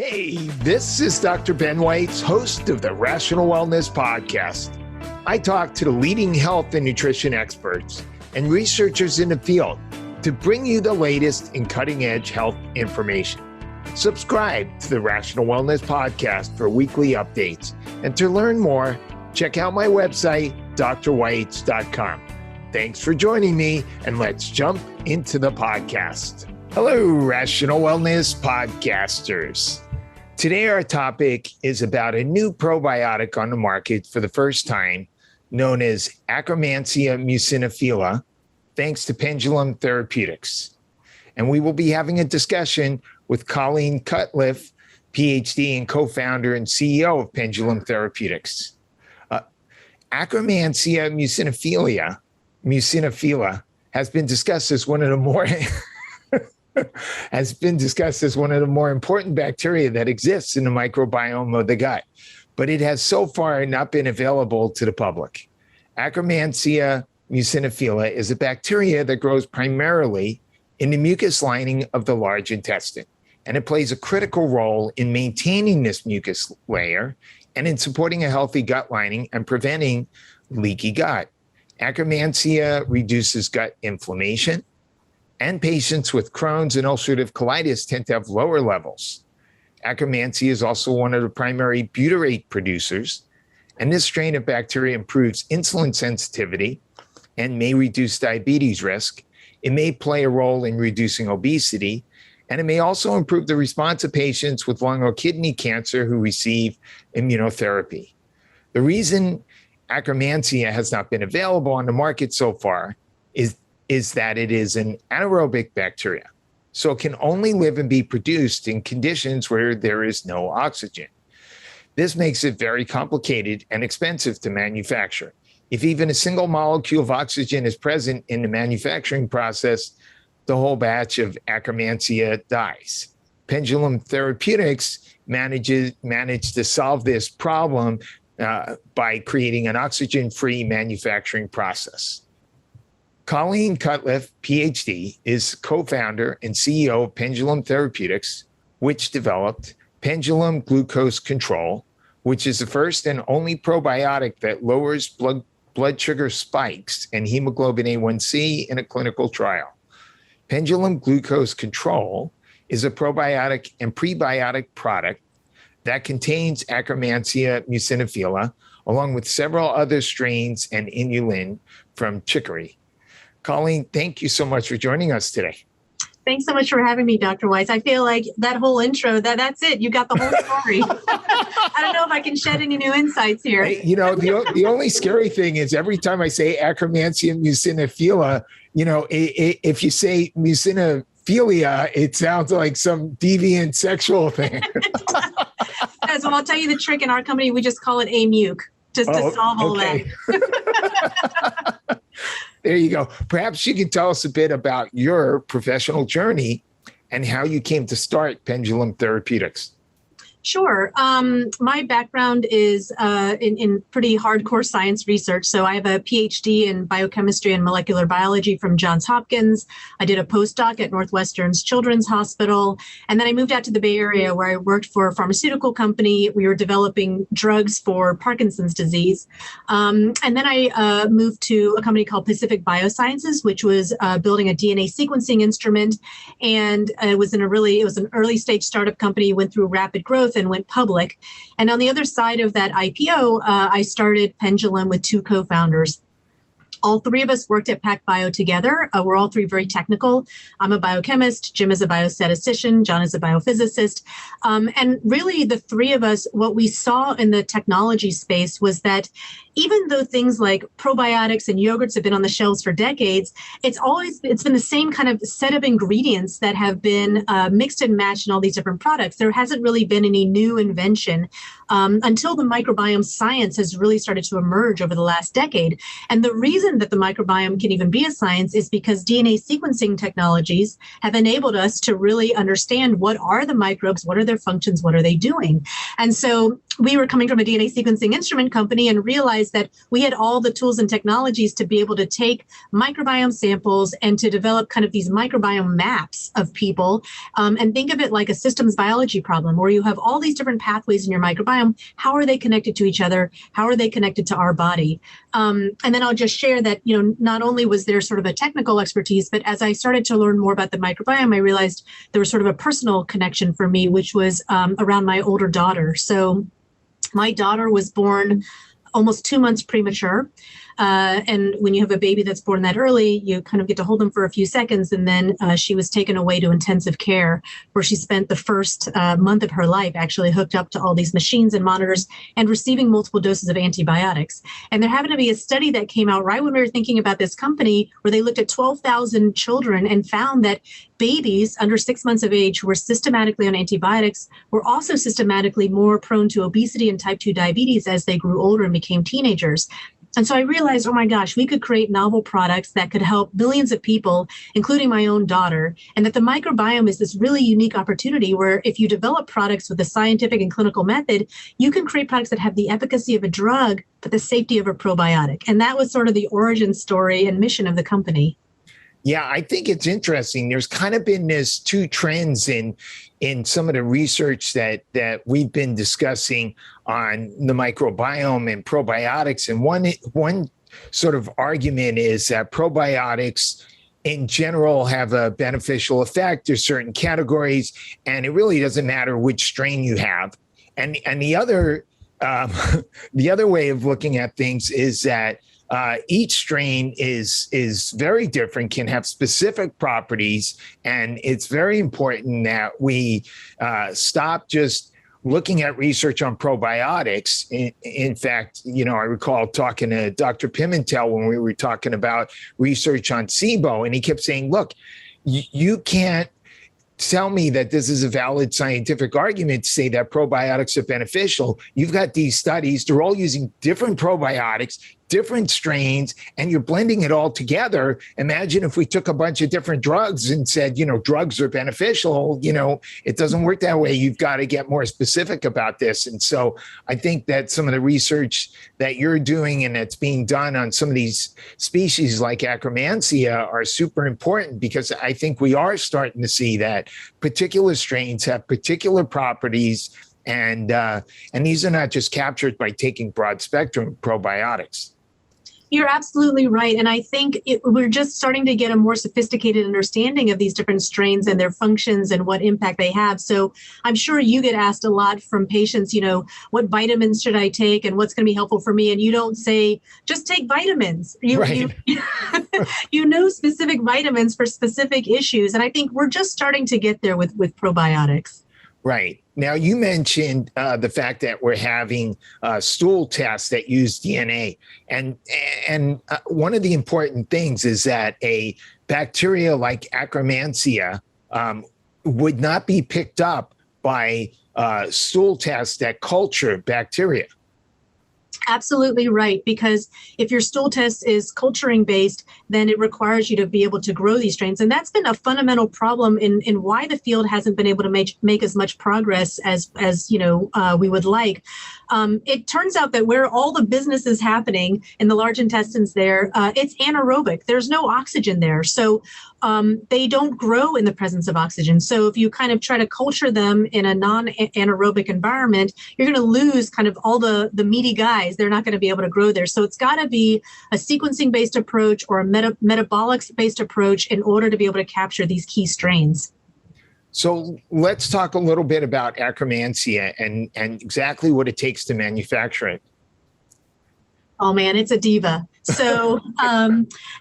Hey, this is Dr. Ben Weitz, host of the Rational Wellness Podcast. I talk to the leading health and nutrition experts and researchers in the field to bring you the latest in cutting-edge health information. Subscribe to the Rational Wellness Podcast for weekly updates. And to learn more, check out my website, drweitz.com. Thanks for joining me, and let's jump into the podcast. Hello, Rational Wellness Podcasters. Today, our topic is about a new probiotic on the market for the first time, known as Akkermansia muciniphila, thanks to Pendulum Therapeutics. And we will be having a discussion with Colleen Cutliff, PhD and co-founder and CEO of Pendulum Therapeutics. Akkermansia muciniphila has been discussed as one of the more important bacteria that exists in the microbiome of the gut, but it has so far not been available to the public. Akkermansia muciniphila is a bacteria that grows primarily in the mucus lining of the large intestine, and it plays a critical role in maintaining this mucus layer and in supporting a healthy gut lining and preventing leaky gut. Akkermansia reduces gut inflammation, and patients with Crohn's and ulcerative colitis tend to have lower levels. Akkermansia is also one of the primary butyrate producers, and this strain of bacteria improves insulin sensitivity and may reduce diabetes risk. It may play a role in reducing obesity, and it may also improve the response of patients with lung or kidney cancer who receive immunotherapy. The reason Akkermansia has not been available on the market so far is that it is an anaerobic bacteria, so it can only live and be produced in conditions where there is no oxygen. This makes it very complicated and expensive to manufacture. If even a single molecule of oxygen is present in the manufacturing process, the whole batch of Akkermansia dies. Pendulum Therapeutics managed to solve this problem by creating an oxygen-free manufacturing process. Colleen Cutliff, PhD, is co-founder and CEO of Pendulum Therapeutics, which developed Pendulum Glucose Control, which is the first and only probiotic that lowers blood sugar spikes and hemoglobin A1C in a clinical trial. Pendulum Glucose Control is a probiotic and prebiotic product that contains Akkermansia muciniphila, along with several other strains and inulin from chicory. Colleen, thank you so much for joining us today. Thanks so much for having me, Dr. Weitz. I feel like that whole intro, that's it. You got the whole story. I don't know if I can shed any new insights here. Hey, the only scary thing is every time I say Akkermansia muciniphila, if you say mucinophilia, it sounds like some deviant sexual thing. So I'll tell you the trick in our company. We just call it A-muc, just to solve all that. There you go. Perhaps you can tell us a bit about your professional journey and how you came to start Pendulum Therapeutics. Sure. My background is in pretty hardcore science research. So I have a PhD in biochemistry and molecular biology from Johns Hopkins. I did a postdoc at Northwestern's Children's Hospital. And then I moved out to the Bay Area where I worked for a pharmaceutical company. We were developing drugs for Parkinson's disease. And then I moved to a company called Pacific Biosciences, which was building a DNA sequencing instrument. And it was an early stage startup company, went through rapid growth and went public. And on the other side of that IPO, I started Pendulum with two co-founders. All three of us worked at PacBio together. We're all three very technical. I'm a biochemist. Jim is a biostatistician. John is a biophysicist. And really, the three of us, what we saw in the technology space was that even though things like probiotics and yogurts have been on the shelves for decades, it's been the same kind of set of ingredients that have been mixed and matched in all these different products. There hasn't really been any new invention until the microbiome science has really started to emerge over the last decade. And the reason that the microbiome can even be a science is because DNA sequencing technologies have enabled us to really understand what are the microbes, what are their functions, what are they doing. And so we were coming from a DNA sequencing instrument company and realized that we had all the tools and technologies to be able to take microbiome samples and to develop kind of these microbiome maps of people, and think of it like a systems biology problem where you have all these different pathways in your microbiome. How are they connected to each other? How are they connected to our body? And then I'll just share that, not only was there sort of a technical expertise, but as I started to learn more about the microbiome, I realized there was sort of a personal connection for me, which was around my older daughter. So my daughter was born almost 2 months premature. And when you have a baby that's born that early, you kind of get to hold them for a few seconds. And then she was taken away to intensive care, where she spent the first month of her life actually hooked up to all these machines and monitors and receiving multiple doses of antibiotics. And there happened to be a study that came out right when we were thinking about this company, where they looked at 12,000 children and found that babies under 6 months of age who were systematically on antibiotics were also systematically more prone to obesity and type 2 diabetes as they grew older and became teenagers. And so I realized, oh my gosh, we could create novel products that could help millions of people, including my own daughter, and that the microbiome is this really unique opportunity where if you develop products with a scientific and clinical method, you can create products that have the efficacy of a drug, but the safety of a probiotic. And that was sort of the origin story and mission of the company. Yeah, I think it's interesting. There's kind of been this two trends in some of the research that we've been discussing on the microbiome and probiotics. And one sort of argument is that probiotics in general have a beneficial effect. There's certain categories, and it really doesn't matter which strain you have. And the other way of looking at things is that each strain is very different, can have specific properties, and it's very important that we stop just looking at research on probiotics. In fact, I recall talking to Dr. Pimentel when we were talking about research on SIBO, and he kept saying, look, you can't tell me that this is a valid scientific argument to say that probiotics are beneficial. You've got these studies, they're all using different probiotics, different strains, and you're blending it all together. Imagine if we took a bunch of different drugs and said, drugs are beneficial. It doesn't work that way. You've got to get more specific about this. And so I think that some of the research that you're doing and that's being done on some of these species like Akkermansia are super important, because I think we are starting to see that particular strains have particular properties, and these are not just captured by taking broad spectrum probiotics. You're absolutely right. And I think we're just starting to get a more sophisticated understanding of these different strains and their functions and what impact they have. So I'm sure you get asked a lot from patients, what vitamins should I take and what's going to be helpful for me? And you don't say, just take vitamins. Right. Specific vitamins for specific issues. And I think we're just starting to get there with probiotics. Right. Now, you mentioned the fact that we're having stool tests that use DNA. And one of the important things is that a bacteria like Akkermansia would not be picked up by stool tests that culture bacteria. Absolutely right, because if your stool test is culturing based, then it requires you to be able to grow these strains. And that's been a fundamental problem in why the field hasn't been able to make as much progress as we would like. It turns out that where all the business is happening in the large intestines there, it's anaerobic. There's no oxygen there. So they don't grow in the presence of oxygen. So if you kind of try to culture them in a non-anaerobic environment, you're going to lose kind of all the meaty guys. They're not going to be able to grow there. So it's got to be a sequencing-based approach or a metabolics-based approach in order to be able to capture these key strains. So let's talk a little bit about Akkermansia and exactly what it takes to manufacture it. Oh man, it's a diva. So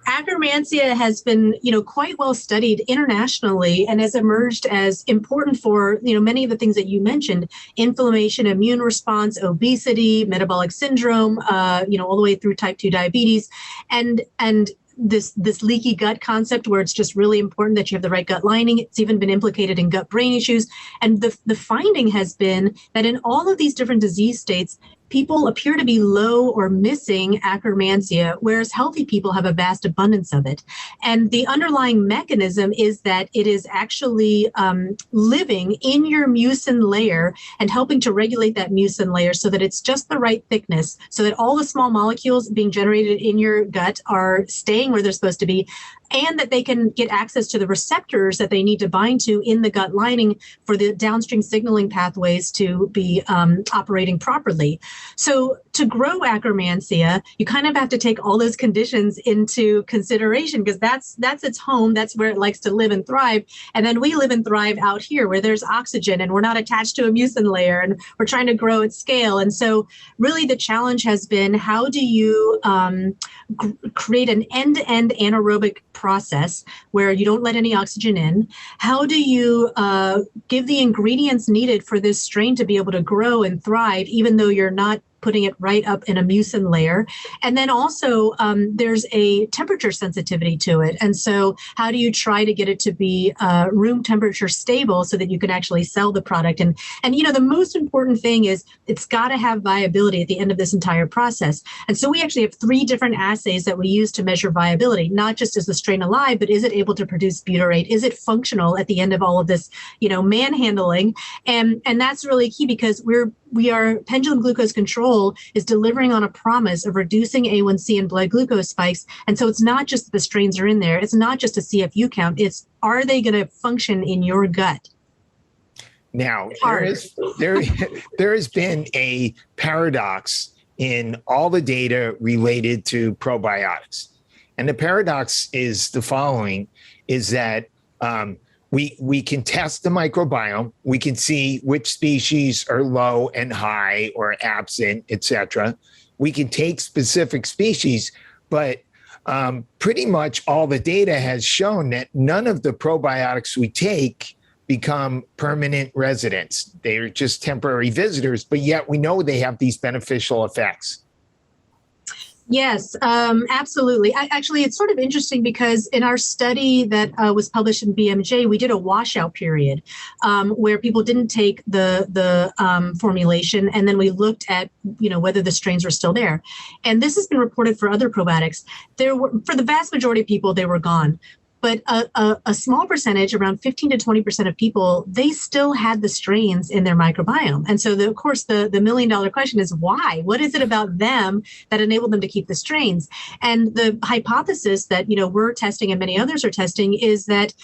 Akkermansia has been, quite well studied internationally and has emerged as important for, many of the things that you mentioned: inflammation, immune response, obesity, metabolic syndrome, all the way through type 2 diabetes, and this leaky gut concept where it's just really important that you have the right gut lining. It's even been implicated in gut-brain issues. And the finding has been that in all of these different disease states, people appear to be low or missing Akkermansia, whereas healthy people have a vast abundance of it. And the underlying mechanism is that it is actually living in your mucin layer and helping to regulate that mucin layer so that it's just the right thickness, so that all the small molecules being generated in your gut are staying where they're supposed to be, and that they can get access to the receptors that they need to bind to in the gut lining for the downstream signaling pathways to be operating properly. So to grow Akkermansia, you kind of have to take all those conditions into consideration, because that's its home. That's where it likes to live and thrive. And then we live and thrive out here where there's oxygen and we're not attached to a mucin layer and we're trying to grow at scale. And so really the challenge has been, how do you create an end-to-end anaerobic process where you don't let any oxygen in? How do you give the ingredients needed for this strain to be able to grow and thrive, even though you're not putting it right up in a mucin layer? And then also there's a temperature sensitivity to it. And so how do you try to get it to be room temperature stable so that you can actually sell the product? And you know, the most important thing is it's got to have viability at the end of this entire process. And so we actually have 3 different assays that we use to measure viability, not just is the strain alive, but is it able to produce butyrate? Is it functional at the end of all of this, you know, manhandling? And that's really key, because we are pendulum glucose control is delivering on a promise of reducing A1C and blood glucose spikes. And so it's not just that the strains are in there. It's not just a CFU count. It's, are they going to function in your gut? Now, there has been a paradox in all the data related to probiotics. And the paradox is the following, is that we can test the microbiome. We can see which species are low and high or absent, et cetera. We can take specific species, but pretty much all the data has shown that none of the probiotics we take become permanent residents. They're just temporary visitors, but yet we know they have these beneficial effects. Yes, absolutely. Actually, it's sort of interesting because in our study that was published in BMJ, we did a washout period where people didn't take the formulation, and then we looked at, you know, whether the strains were still there. And this has been reported for other probiotics. For the vast majority of people, they were gone. But a small percentage, around 15 to 20% of people, they still had the strains in their microbiome. And so, of course, the $1,000,000 question is why? What is it about them that enabled them to keep the strains? And the hypothesis that, you know, we're testing and many others are testing is that,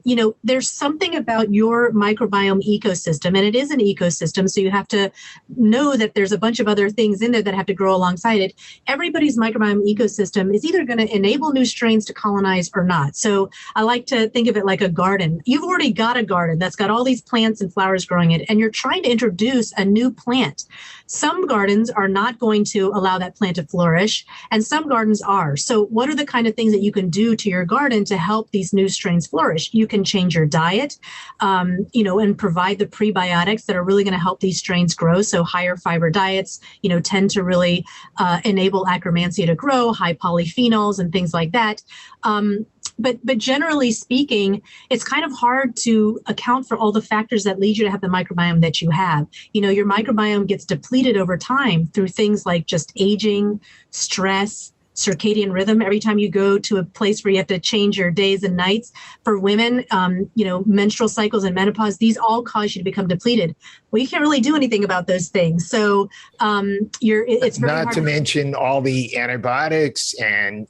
you know, there's something about your microbiome ecosystem, and it is an ecosystem. So you have to know that there's a bunch of other things in there that have to grow alongside it. Everybody's microbiome ecosystem is either going to enable new strains to colonize or not. So I like to think of it like a garden. You've already got a garden that's got all these plants and flowers growing in it, and you're trying to introduce a new plant. Some gardens are not going to allow that plant to flourish, and some gardens are. So what are the kind of things that you can do to your garden to help these new strains flourish? You can change your diet, you know, and provide the prebiotics that are really going to help these strains grow. So higher fiber diets, you know, tend to really enable Akkermansia to grow, high polyphenols and things like that. But generally speaking, it's kind of hard to account for all the factors that lead you to have the microbiome that you have. You know, your microbiome gets depleted over time through things like just aging, stress, circadian rhythm. Every time you go to a place where you have to change your days and nights, for women, you know, menstrual cycles and menopause, these all cause you to become depleted. Well, you can't really do anything about those things. So it's very not hard to mention all the antibiotics and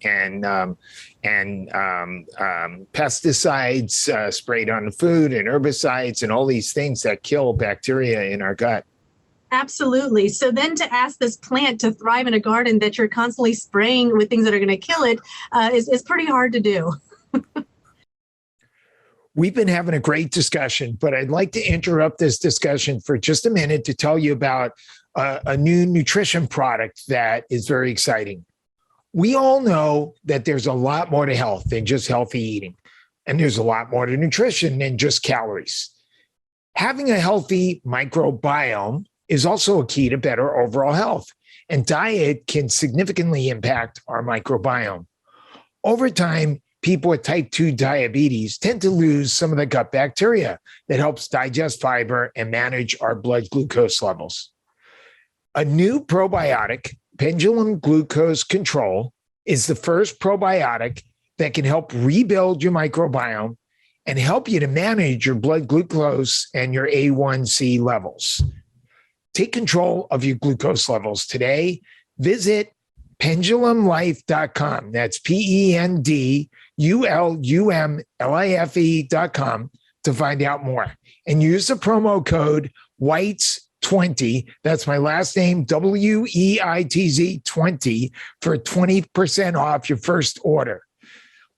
pesticides sprayed on the food, and herbicides and all these things that kill bacteria in our gut. Absolutely. So then to ask this plant to thrive in a garden that you're constantly spraying with things that are going to kill it is pretty hard to do. We've been having a great discussion, but I'd like to interrupt this discussion for just a minute to tell you about a new nutrition product that is very exciting. We all know that there's a lot more to health than just healthy eating, and there's a lot more to nutrition than just calories. Having a healthy microbiome is also a key to better overall health, and diet can significantly impact our microbiome. Over time, people with type 2 diabetes tend to lose some of the gut bacteria that helps digest fiber and manage our blood glucose levels. A new probiotic, Pendulum Glucose Control, is the first probiotic that can help rebuild your microbiome and help you to manage your blood glucose and your A1C levels. Take control of your glucose levels today. Visit pendulumlife.com. That's pendulumlife.com to find out more. And use the promo code Weitz20. That's my last name, WEITZ 20 for 20% off your first order.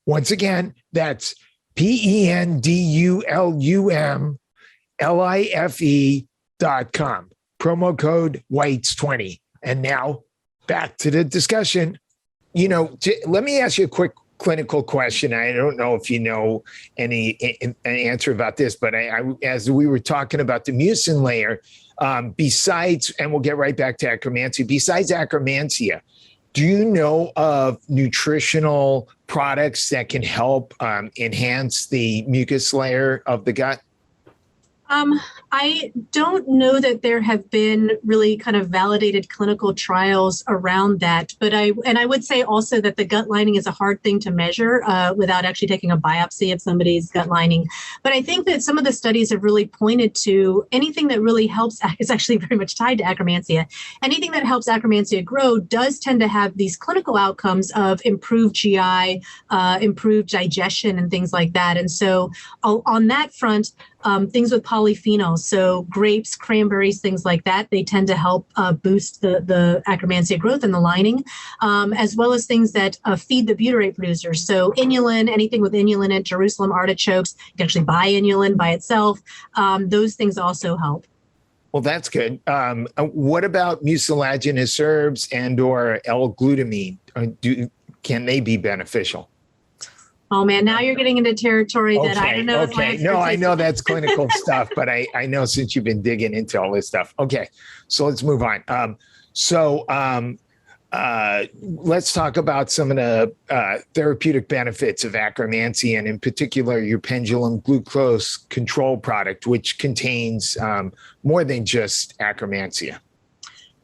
Once again, that's pendulumlife.com. Promo code Weitz20. And now back to the discussion. Let me ask you a quick clinical question. I don't know if you know an answer about this, but as we were talking about the mucin layer, besides, and we'll get right back to Akkermansia, besides Akkermansia, do you know of nutritional products that can help enhance the mucus layer of the gut? I don't know that there have been really kind of validated clinical trials around that, but I would say also that the gut lining is a hard thing to measure without actually taking a biopsy of somebody's gut lining. But I think that some of the studies have really pointed to anything that really helps, is actually very much tied to Akkermansia. Anything that helps Akkermansia grow does tend to have these clinical outcomes of improved GI, improved digestion, and things like that. And so on that front, things with polyphenols, so grapes, cranberries, things like that, they tend to help boost the Akkermansia growth in the lining, as well as things that feed the butyrate producers. So inulin, anything with inulin in Jerusalem artichokes, you can actually buy inulin by itself. Those things also help. Well, that's good. What about mucilaginous herbs and or L-glutamine? Can they be beneficial? Oh man, now you're getting into territory that I don't know. Okay, no, I know that's clinical stuff, but I know since you've been digging into all this stuff. Okay, so let's move on. Let's talk about some of the therapeutic benefits of Akkermansia, and in particular, your Pendulum Glucose Control product, which contains more than just Akkermansia.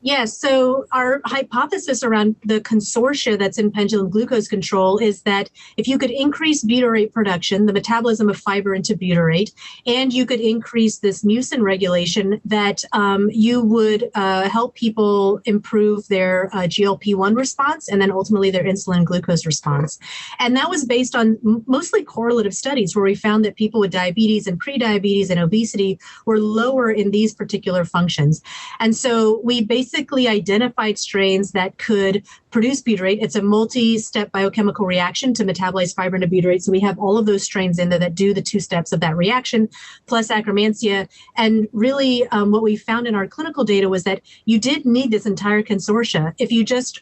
Yes. So our hypothesis around the consortia that's in pendulum glucose control is that if you could increase butyrate production, the metabolism of fiber into butyrate, and you could increase this mucin regulation, that you would help people improve their GLP-1 response and then ultimately their insulin glucose response. And that was based on mostly correlative studies where we found that people with diabetes and prediabetes and obesity were lower in these particular functions. And so we basically identified strains that could produce butyrate. It's a multi-step biochemical reaction to metabolize fiber into butyrate. So we have all of those strains in there that do the two steps of that reaction, plus Akkermansia. And really what we found in our clinical data was that you did need this entire consortia.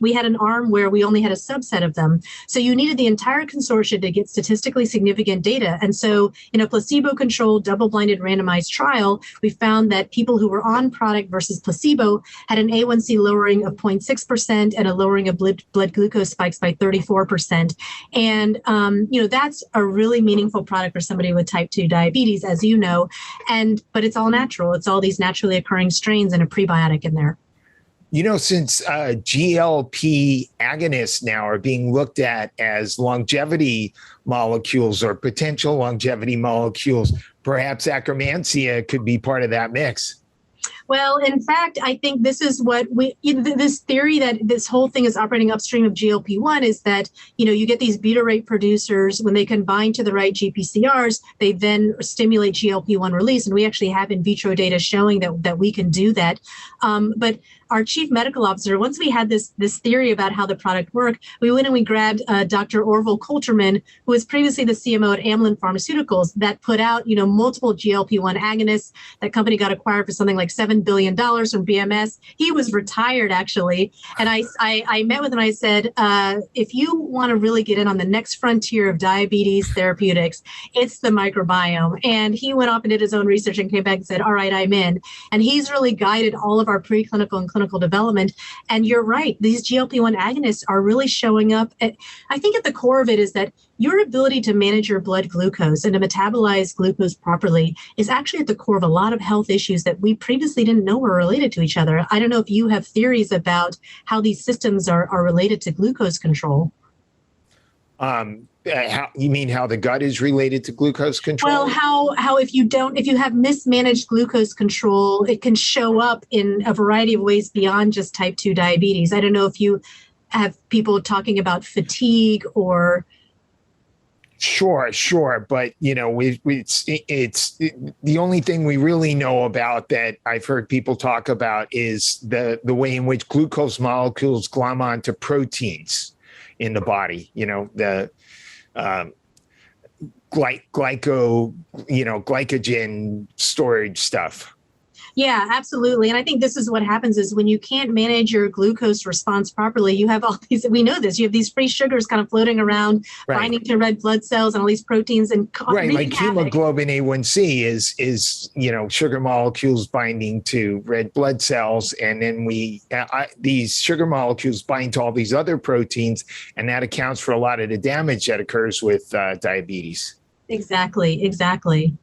We had an arm where we only had a subset of them. So you needed the entire consortia to get statistically significant data. And so in a placebo-controlled, double-blinded randomized trial, we found that people who were on product versus placebo had an A1C lowering of 0.6% and a lowering of blood glucose spikes by 34%. And, that's a really meaningful product for somebody with type 2 diabetes, as you know, but it's all natural. It's all these naturally occurring strains and a prebiotic in there. Since GLP agonists now are being looked at as longevity molecules or potential longevity molecules, perhaps Akkermansia could be part of that mix. Well, in fact, I think this is what this theory that this whole thing is operating upstream of GLP-1 is that, you get these butyrate producers, when they combine to the right GPCRs, they then stimulate GLP-1 release. And we actually have in vitro data showing that we can do that. But our chief medical officer, once we had this theory about how the product worked, we went and we grabbed Dr. Orville Coulterman, who was previously the CMO at Amylin Pharmaceuticals, that put out, multiple GLP-1 agonists. That company got acquired for something like $7 billion from BMS. He was retired, actually. And I met with him and I said, if you want to really get in on the next frontier of diabetes therapeutics, it's the microbiome. And he went off and did his own research and came back and said, all right, I'm in. And he's really guided all of our preclinical and clinical development. And you're right, these GLP-1 agonists are really showing up. I think at the core of it is that your ability to manage your blood glucose and to metabolize glucose properly is actually at the core of a lot of health issues that we previously didn't know were related to each other. I don't know if you have theories about how these systems are related to glucose control. You mean how the gut is related to glucose control? Well, how if you have mismanaged glucose control, it can show up in a variety of ways beyond just type 2 diabetes. I don't know if you have people talking about fatigue or. Sure. But, it's the only thing we really know about that I've heard people talk about is the way in which glucose molecules glom onto proteins in the body, the glycogen storage stuff. Yeah, absolutely. And I think this is what happens is when you can't manage your glucose response properly, you have all these, we know this, you have these free sugars kind of floating around, right, binding to red blood cells and all these proteins and right, like hemoglobin A1C is sugar molecules binding to red blood cells. And then these sugar molecules bind to all these other proteins, and that accounts for a lot of the damage that occurs with diabetes. Exactly.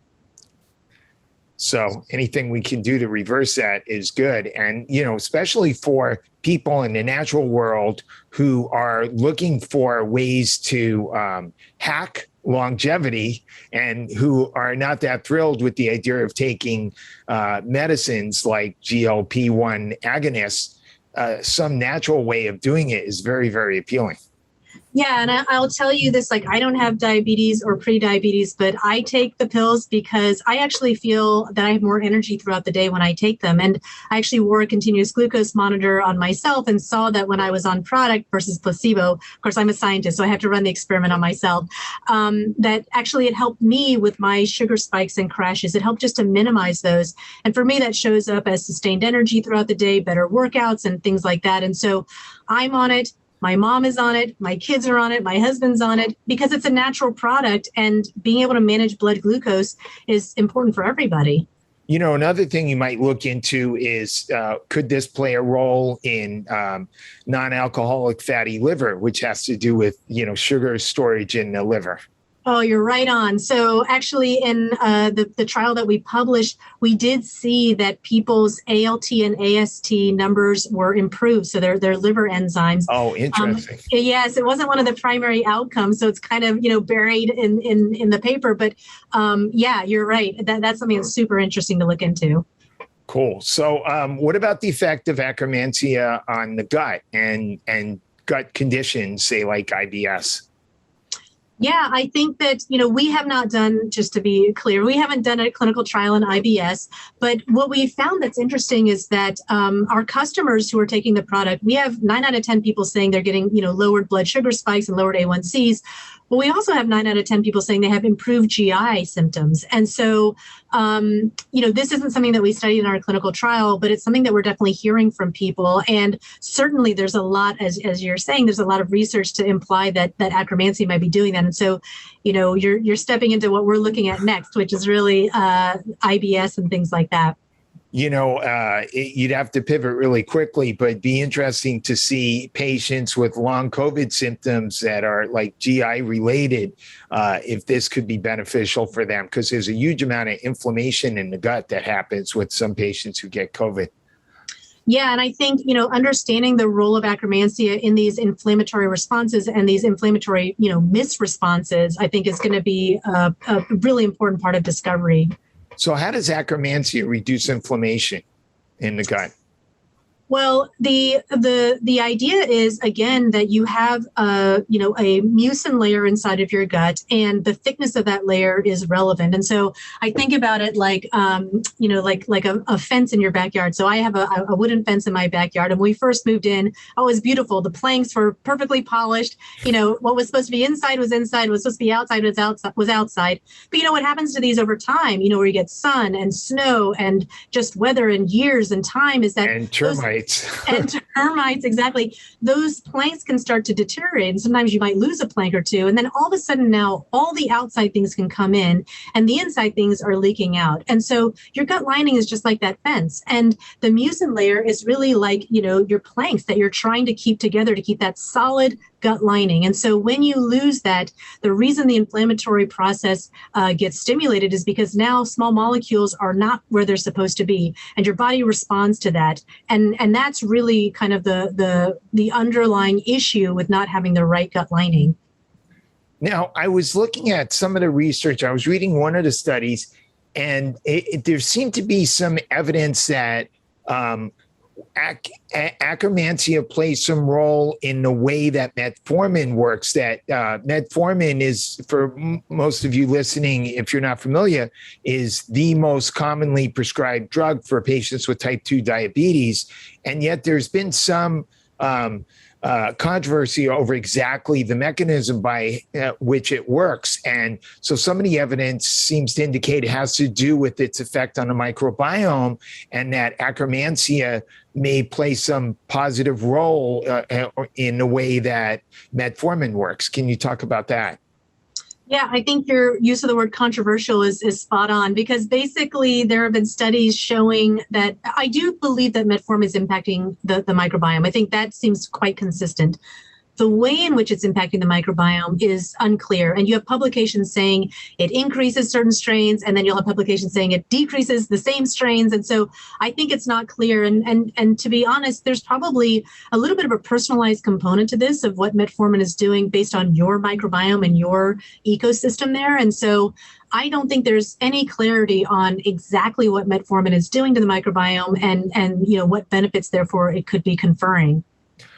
So anything we can do to reverse that is good. And, especially for people in the natural world who are looking for ways to hack longevity and who are not that thrilled with the idea of taking medicines like GLP-1 agonists, some natural way of doing it is very, very appealing. Yeah, and I'll tell you this, I don't have diabetes or pre-diabetes, but I take the pills because I actually feel that I have more energy throughout the day when I take them. And I actually wore a continuous glucose monitor on myself and saw that when I was on product versus placebo, of course, I'm a scientist, so I have to run the experiment on myself, that actually it helped me with my sugar spikes and crashes. It helped just to minimize those. And for me, that shows up as sustained energy throughout the day, better workouts and things like that. And so I'm on it. My mom is on it. My kids are on it. My husband's on it because it's a natural product, and being able to manage blood glucose is important for everybody. Another thing you might look into is could this play a role in non-alcoholic fatty liver, which has to do with, sugar storage in the liver? Oh, you're right on. So actually in the trial that we published, we did see that people's ALT and AST numbers were improved. So their liver enzymes. Oh, interesting. Yes, it wasn't one of the primary outcomes. So it's kind of, buried in the paper. But yeah, you're right. That's something that's super interesting to look into. Cool. So what about the effect of Akkermansia on the gut and gut conditions, say like IBS? Yeah, I think that, we have not done, just to be clear, we haven't done a clinical trial in IBS, but what we found that's interesting is that our customers who are taking the product, we have 9 out of 10 people saying they're getting, lowered blood sugar spikes and lowered A1Cs. But we also have 9 out of 10 people saying they have improved GI symptoms. And so, this isn't something that we studied in our clinical trial, but it's something that we're definitely hearing from people. And certainly there's a lot, as you're saying, there's a lot of research to imply that Akkermansia might be doing that. And so, you're stepping into what we're looking at next, which is really IBS and things like that. You'd have to pivot really quickly, but it'd be interesting to see patients with long COVID symptoms that are like GI related, if this could be beneficial for them, because there's a huge amount of inflammation in the gut that happens with some patients who get COVID. Yeah, and I think, understanding the role of Akkermansia in these inflammatory responses and these inflammatory, misresponses, I think is going to be a really important part of discovery. So how does Akkermansia reduce inflammation in the gut? Well, the idea is, again, that you have a mucin layer inside of your gut, and the thickness of that layer is relevant. And so I think about it like a fence in your backyard. So I have a wooden fence in my backyard, and when we first moved in, oh, it was beautiful. The planks were perfectly polished. What was supposed to be inside was inside. What was supposed to be outside was outside. But what happens to these over time? Where you get sun and snow and just weather and years and time is that and termites. And termites, exactly. Those planks can start to deteriorate. And sometimes you might lose a plank or two. And then all of a sudden now all the outside things can come in and the inside things are leaking out. And so your gut lining is just like that fence. And the mucin layer is really like, your planks that you're trying to keep together to keep that solid gut lining. And so when you lose that, the reason the inflammatory process gets stimulated is because now small molecules are not where they're supposed to be, and your body responds to that. And that's really kind of the underlying issue with not having the right gut lining. Now, I was looking at some of the research. I was reading one of the studies, and there seemed to be some evidence that Akkermansia plays some role in the way that metformin works. That metformin is, for most of you listening, if you're not familiar, is the most commonly prescribed drug for patients with type 2 diabetes. And yet there's been some controversy over exactly the mechanism by which it works. And so some of the evidence seems to indicate it has to do with its effect on the microbiome, and that Akkermansia may play some positive role in the way that metformin works. Can you talk about that? Yeah, I think your use of the word controversial is spot on, because basically there have been studies showing that I do believe that metformin is impacting the microbiome. I think that seems quite consistent. The way in which it's impacting the microbiome is unclear. And you have publications saying it increases certain strains, and then you'll have publications saying it decreases the same strains. And so I think it's not clear. And to be honest, there's probably a little bit of a personalized component to this of what metformin is doing based on your microbiome and your ecosystem there. And so I don't think there's any clarity on exactly what metformin is doing to the microbiome and what benefits, therefore, it could be conferring.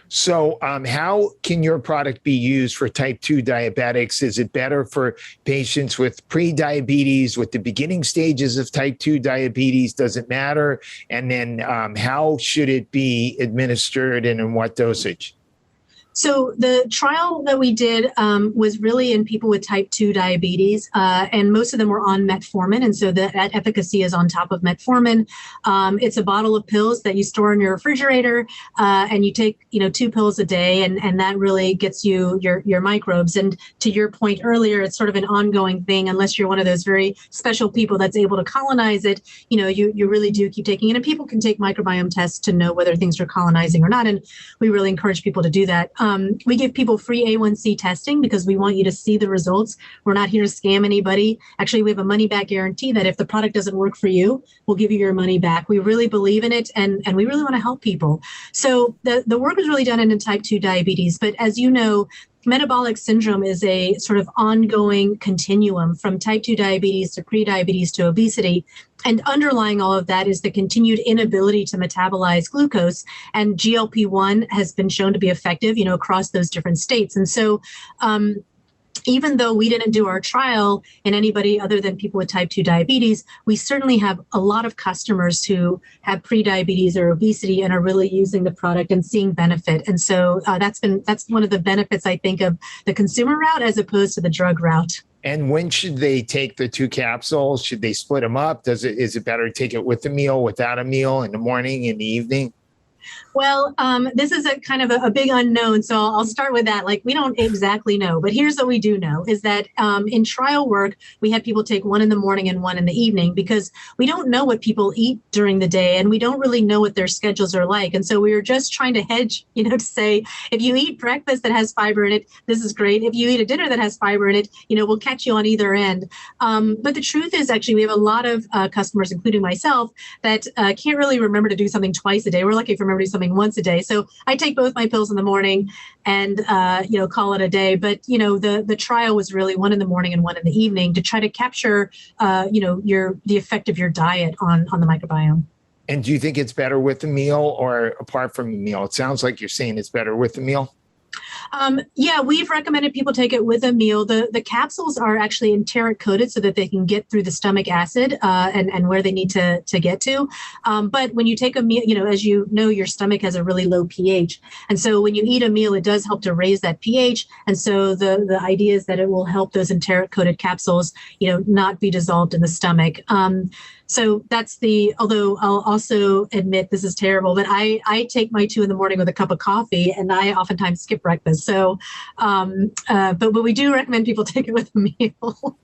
So how can your product be used for type 2 diabetics? Is it better for patients with pre-diabetes, with the beginning stages of type 2 diabetes? Does it matter? And then how should it be administered and in what dosage? So the trial that we did was really in people with type 2 diabetes, and most of them were on metformin. And so that efficacy is on top of metformin. It's a bottle of pills that you store in your refrigerator, and you take, 2 pills a day, and that really gets you your microbes. And to your point earlier, it's sort of an ongoing thing, unless you're one of those very special people that's able to colonize it. You really do keep taking it. And people can take microbiome tests to know whether things are colonizing or not. And we really encourage people to do that. We give people free A1C testing because we want you to see the results. We're not here to scam anybody. Actually, we have a money back guarantee that if the product doesn't work for you, we'll give you your money back. We really believe in it, and we really want to help people. So the work was really done in type 2 diabetes. But as you know, metabolic syndrome is a sort of ongoing continuum from type 2 diabetes to prediabetes to obesity. And underlying all of that is the continued inability to metabolize glucose. And GLP-1 has been shown to be effective, across those different states. And so even though we didn't do our trial in anybody other than people with type 2 diabetes, we certainly have a lot of customers who have prediabetes or obesity and are really using the product and seeing benefit. And so that's one of the benefits, I think, of the consumer route as opposed to the drug route. And when should they take the 2 capsules? Should they split them up? Is it better to take it with a meal, without a meal, in the morning, in the evening? Well, this is a kind of a big unknown. So I'll start with that. We don't exactly know. But here's what we do know is that in trial work, we had people take 1 in the morning and 1 in the evening because we don't know what people eat during the day and we don't really know what their schedules are like. And so we were just trying to hedge, to say, if you eat breakfast that has fiber in it, this is great. If you eat a dinner that has fiber in it, we'll catch you on either end. But the truth is, actually, we have a lot of customers, including myself, that can't really remember to do something twice a day. We're lucky if we remember to do something once a day. So I take both my pills in the morning and, call it a day. But, the trial was really 1 in the morning and 1 in the evening to try to capture, the effect of your diet on the microbiome. And do you think it's better with a meal or apart from a meal? It sounds like you're saying it's better with a meal. Yeah, we've recommended people take it with a meal. The capsules are actually enteric coated so that they can get through the stomach acid and where they need to get to. But when you take a meal, as you know, your stomach has a really low pH. And so when you eat a meal, it does help to raise that pH. And so the idea is that it will help those enteric coated capsules, not be dissolved in the stomach. So that's although I'll also admit this is terrible, but I take my 2 a.m. with a cup of coffee and I oftentimes skip breakfast. So, but we do recommend people take it with a meal.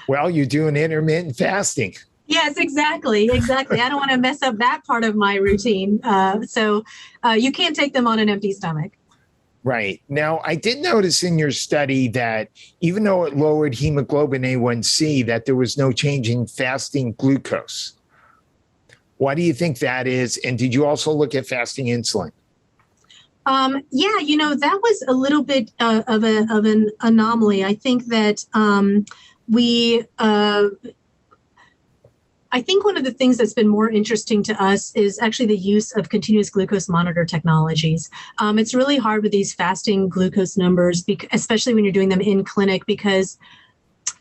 Well, you're doing intermittent fasting. Yes, exactly. I don't want to mess up that part of my routine. So you can't take them on an empty stomach. Right. Now, I did notice in your study that even though it lowered hemoglobin A1C, that there was no change in fasting glucose. Why do you think that is? And did you also look at fasting insulin? Yeah, that was a little bit of an anomaly. I think that I think one of the things that's been more interesting to us is actually the use of continuous glucose monitor technologies. It's really hard with these fasting glucose numbers, especially when you're doing them in clinic, because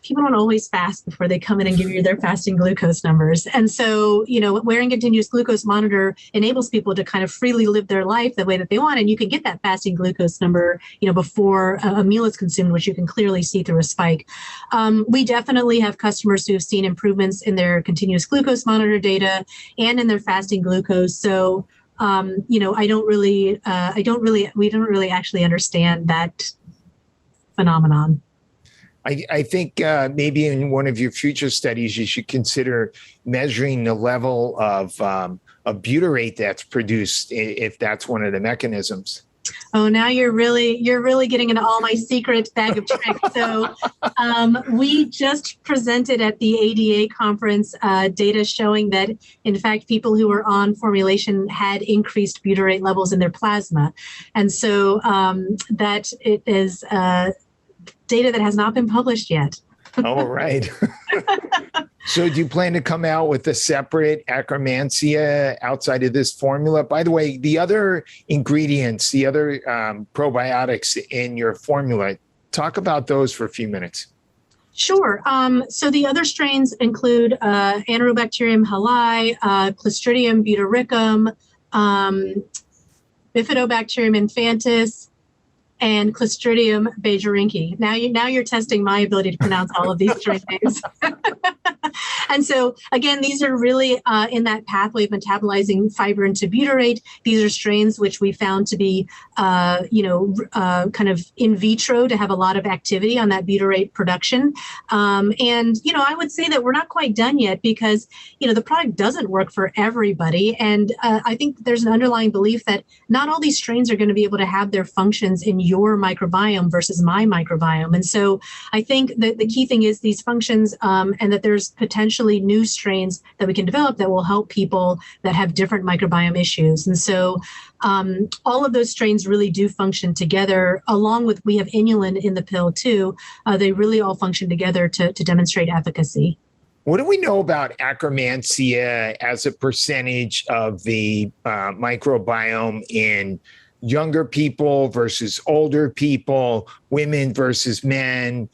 people don't always fast before they come in and give you their fasting glucose numbers. And so, wearing continuous glucose monitor enables people to kind of freely live their life the way that they want. And you can get that fasting glucose number, before a meal is consumed, which you can clearly see through a spike. We definitely have customers who have seen improvements in their continuous glucose monitor data and in their fasting glucose. So, we don't really actually understand that phenomenon. I think maybe in one of your future studies, you should consider measuring the level of butyrate that's produced, if that's one of the mechanisms. Oh, now you're really getting into all my secret bag of tricks. So we just presented at the ADA conference data showing that, in fact, people who were on formulation had increased butyrate levels in their plasma. And so that it is data that has not been published yet. All right. So do you plan to come out with a separate Akkermansia outside of this formula? By the way, the other ingredients, the other probiotics in your formula, talk about those for a few minutes. Sure. So the other strains include Anaerobacterium halai, Clostridium butyricum, Bifidobacterium infantis, and Clostridium bejerinki. Now you're testing my ability to pronounce all of these strain names. And so, again, these are really in that pathway of metabolizing fiber into butyrate. These are strains which we found to be, kind of in vitro, to have a lot of activity on that butyrate production. And I would say that we're not quite done yet because, the product doesn't work for everybody. And I think there's an underlying belief that not all these strains are going to be able to have their functions in your microbiome versus my microbiome. And so I think that the key thing is these functions, and that there's potentially new strains that we can develop that will help people that have different microbiome issues. And so all of those strains really do function together, along with, we have inulin in the pill too. They really all function together to demonstrate efficacy. What do we know about Akkermansia as a percentage of the microbiome in younger people versus older people, women versus men,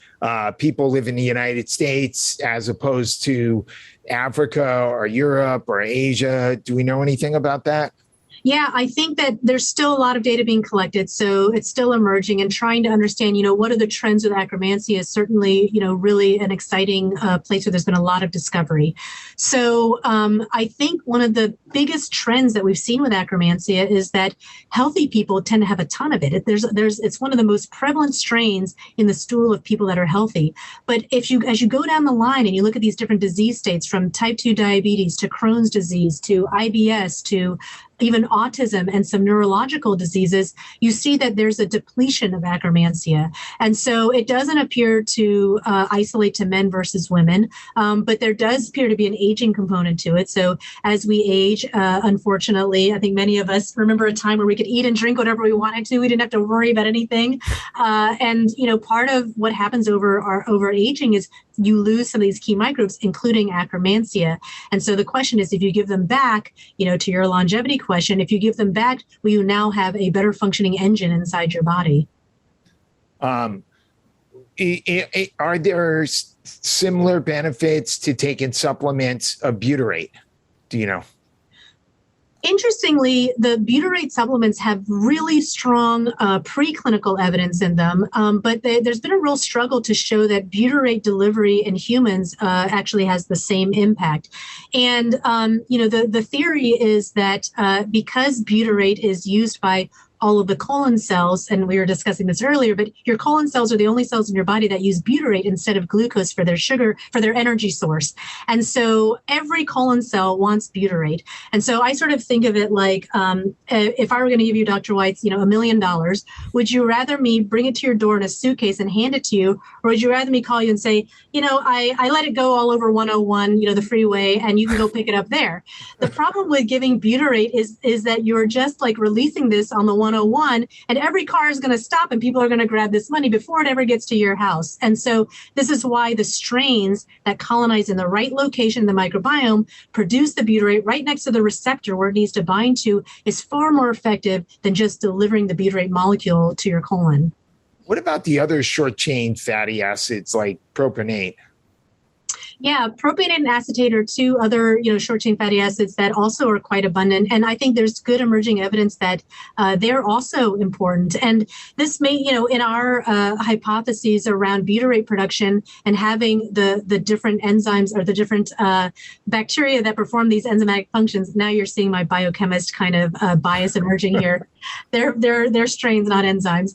people live in the United States as opposed to Africa or Europe or Asia? Do we know anything about that? Yeah, I think that there's still a lot of data being collected, so it's still emerging, and trying to understand, what are the trends with Akkermansia is certainly, really an exciting place where there's been a lot of discovery. So I think one of the biggest trends that we've seen with Akkermansia is that healthy people tend to have a ton of it. It's one of the most prevalent strains in the stool of people that are healthy. But as you go down the line and you look at these different disease states, from type 2 diabetes to Crohn's disease to IBS to even autism and some neurological diseases, you see that there's a depletion of Akkermansia. And so it doesn't appear to isolate to men versus women, but there does appear to be an aging component to it. So as we age, unfortunately, I think many of us remember a time where we could eat and drink whatever we wanted to. We didn't have to worry about anything. And part of what happens over aging is you lose some of these key microbes, including Akkermansia. And so the question is, if you give them back, to your longevity question, if you give them back, will you now have a better functioning engine inside your body? Um, are there similar benefits to taking supplements of butyrate? Do you know? Interestingly, the butyrate supplements have really strong preclinical evidence in them, but there's been a real struggle to show that butyrate delivery in humans actually has the same impact. And, the theory is that because butyrate is used by all of the colon cells, and we were discussing this earlier, but your colon cells are the only cells in your body that use butyrate instead of glucose for their sugar, for their energy source. And so every colon cell wants butyrate. And so I sort of think of it like, if I were going to give you, Dr. Weitz, $1 million, would you rather me bring it to your door in a suitcase and hand it to you? Or would you rather me call you and say, I let it go all over 101, the freeway, and you can go pick it up there. The problem with giving butyrate is that you're just like releasing this on the 101, and every car is going to stop and people are going to grab this money before it ever gets to your house. And so this is why the strains that colonize in the right location in the microbiome produce the butyrate right next to the receptor where it needs to bind to is far more effective than just delivering the butyrate molecule to your colon. What about the other short chain fatty acids like propionate? Yeah, propionate and acetate are two other, short chain fatty acids that also are quite abundant. And I think there's good emerging evidence that they're also important. And this may, in our hypotheses around butyrate production and having the different enzymes or the different bacteria that perform these enzymatic functions. Now you're seeing my biochemist kind of bias emerging here. They're strains, not enzymes.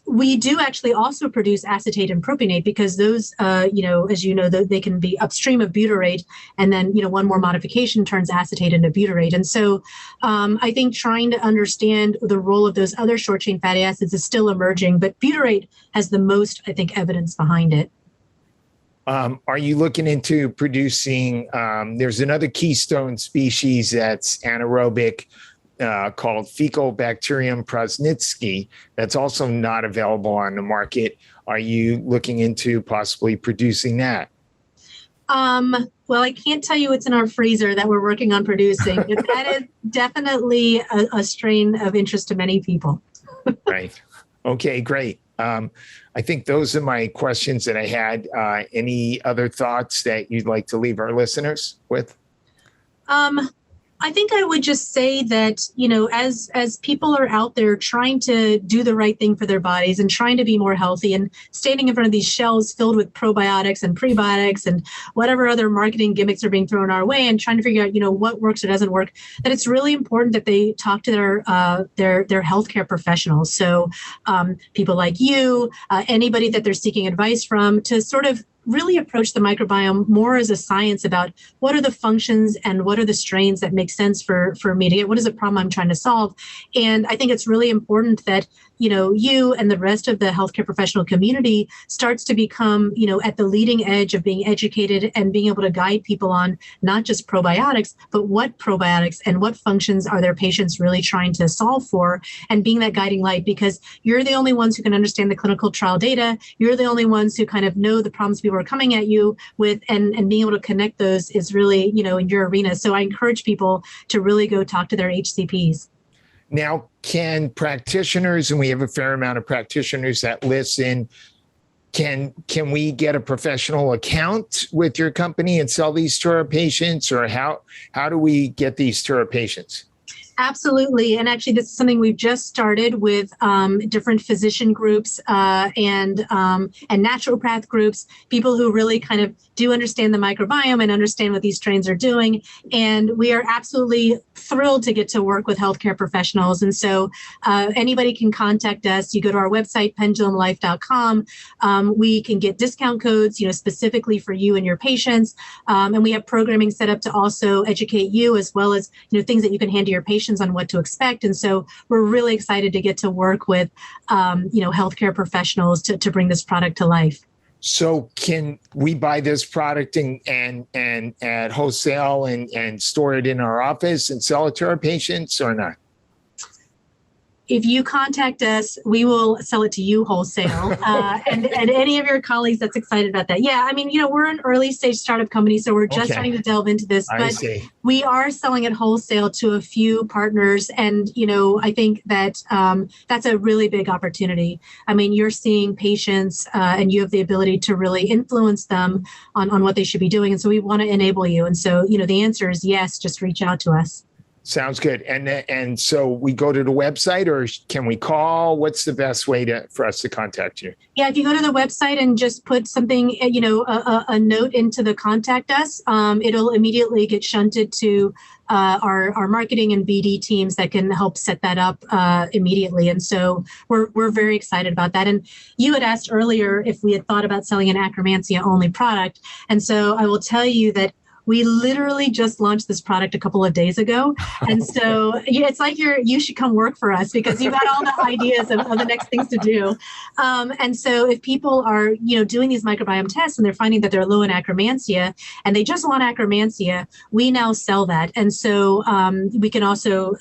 We do actually also produce acetate and propionate because those, as you know, they can be upstream of butyrate, and then, one more modification turns acetate into butyrate. And so I think trying to understand the role of those other short chain fatty acids is still emerging, but butyrate has the most, I think, evidence behind it. Are you looking into producing, there's another keystone species that's anaerobic, called Fecal Bacterium prausnitzkii that's also not available on the market. Are you looking into possibly producing that? Well, I can't tell you what's in our freezer that we're working on producing, but that is definitely a strain of interest to many people. Right. Okay, great. I think those are my questions that I had. Any other thoughts that you'd like to leave our listeners with? I think I would just say that, as people are out there trying to do the right thing for their bodies and trying to be more healthy and standing in front of these shelves filled with probiotics and prebiotics and whatever other marketing gimmicks are being thrown our way and trying to figure out, what works or doesn't work, that it's really important that they talk to their healthcare professionals. So people like you, anybody that they're seeking advice from, to sort of really approach the microbiome more as a science about what are the functions and what are the strains that make sense for me to get, what is the problem I'm trying to solve. And I think it's really important that, you and the rest of the healthcare professional community starts to become, at the leading edge of being educated and being able to guide people on not just probiotics, but what probiotics and what functions are their patients really trying to solve for, and being that guiding light, because you're the only ones who can understand the clinical trial data. You're the only ones who kind of know the problems people are coming at you with, and being able to connect those is really, in your arena. So I encourage people to really go talk to their HCPs. Now, can practitioners, and we have a fair amount of practitioners that listen, can we get a professional account with your company and sell these to our patients, or how do we get these to our patients? Absolutely. And actually, this is something we've just started with different physician groups and naturopath groups, people who really kind of do understand the microbiome and understand what these strains are doing. And we are absolutely thrilled to get to work with healthcare professionals. And so anybody can contact us. You go to our website, pendulumlife.com. We can get discount codes, specifically for you and your patients. And we have programming set up to also educate you, as well as, things that you can hand to your patients on what to expect. And so we're really excited to get to work with, healthcare professionals to bring this product to life. So can we buy this product and at wholesale and store it in our office and sell it to our patients, or not? if you contact us, we will sell it to you wholesale, and any of your colleagues that's excited about that. Yeah, I mean, we're an early stage startup company, so we're just starting to delve into this, but we are selling it wholesale to a few partners. And, I think that that's a really big opportunity. I mean, you're seeing patients and you have the ability to really influence them on what they should be doing. And so we want to enable you. And so, the answer is yes, just reach out to us. Sounds good. And so we go to the website, or can we call? What's the best way for us to contact you? Yeah, if you go to the website and just put something, a note into the contact us, it'll immediately get shunted to our marketing and BD teams that can help set that up immediately. And so we're very excited about that. And you had asked earlier if we had thought about selling an Akkermansia only product. And so I will tell you that we literally just launched this product a couple of days ago. And so it's like you should come work for us, because you've got all the ideas of the next things to do. And so if people are, doing these microbiome tests and they're finding that they're low in Akkermansia and they just want Akkermansia, we now sell that. And so we can also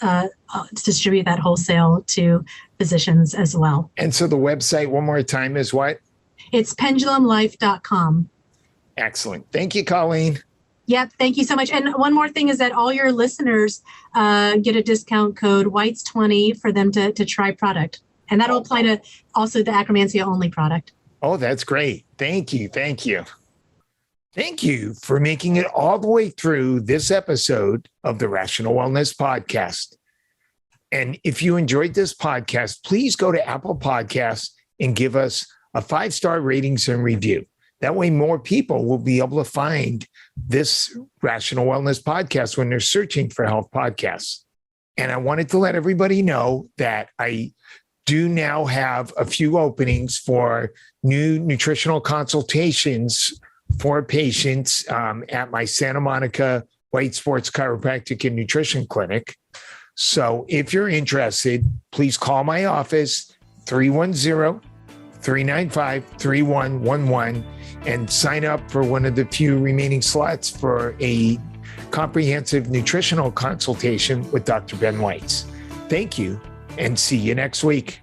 distribute that wholesale to physicians as well. And so the website, one more time, is what? It's pendulumlife.com. Excellent. Thank you, Colleen. Yep. Thank you so much. And one more thing is that all your listeners get a discount code Weitz20 for them to try product. And that'll apply to also the Akkermansia only product. Oh, that's great. Thank you. Thank you. Thank you for making it all the way through this episode of the Rational Wellness Podcast. And if you enjoyed this podcast, please go to Apple Podcasts and give us a 5-star ratings and review. That way, more people will be able to find this Rational Wellness Podcast when they're searching for health podcasts. And I wanted to let everybody know that I do now have a few openings for new nutritional consultations for patients at my Santa Monica White Sports Chiropractic and Nutrition Clinic. So if you're interested, please call my office, 310-395-3111, and sign up for one of the few remaining slots for a comprehensive nutritional consultation with Dr. Ben Weitz. Thank you, and see you next week.